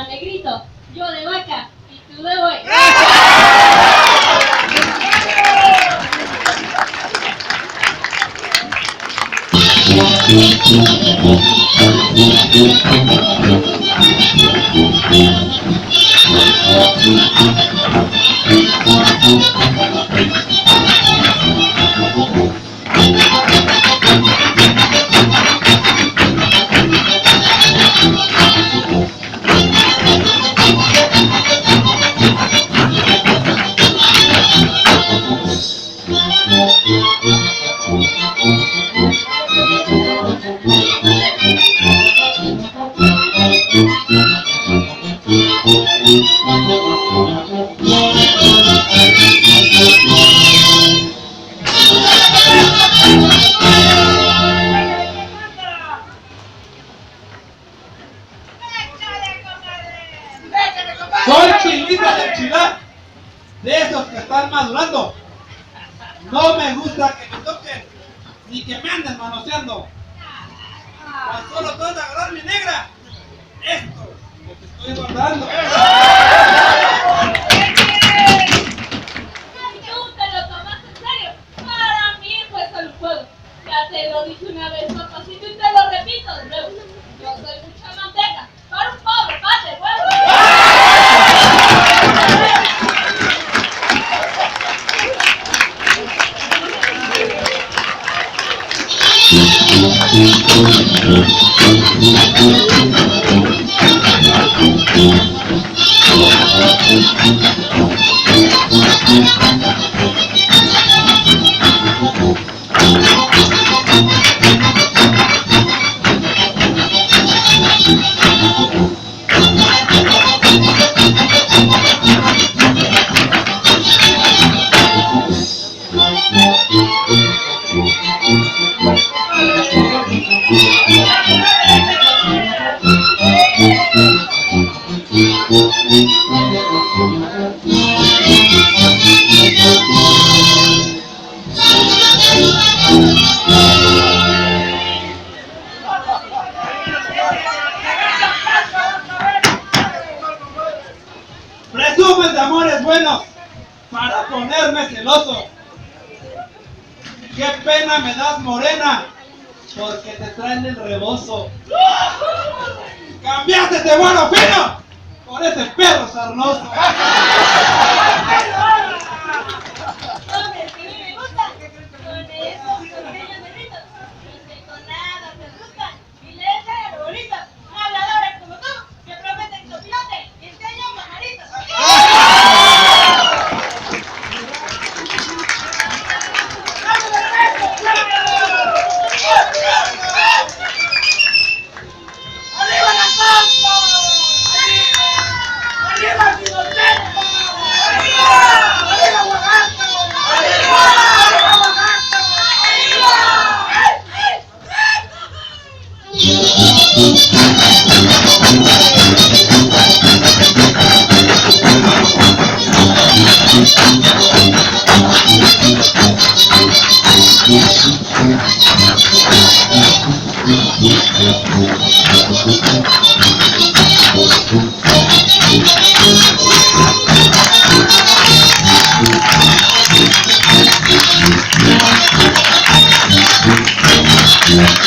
llama negrito, yo de vaca y tú de buey. Soy chilita del chilar, de esos que están madurando. No me gusta que me toquen, ni que me anden manoseando. Tan solo trata de agarrar mi negra. Esto es lo que estoy guardando. ¿Y tú te lo tomaste en serio? Para mí fue solo un juego. Ya te lo dije una vez, papacito, y te lo repito de nuevo. Yo soy mucha manteca para un pobre pan de huevo. Presumes de amores buenos para ponerme celoso. Qué pena me das, morena, porque te traen el rebozo. Cambiaste de bueno fino por ese perro sarnoso. Hombre, que me gusta. Con esos pequeños negritos. Los que con nada se gustan. Y le echan el bonito. Habladores como tú, que prometen copilote y enseñan pajaritos. ¡Arriba la Pampa! ¡Arriba el Pinotepa! ¡Arriba Oaxaca! ¡Arriba Oaxaca! Yeah.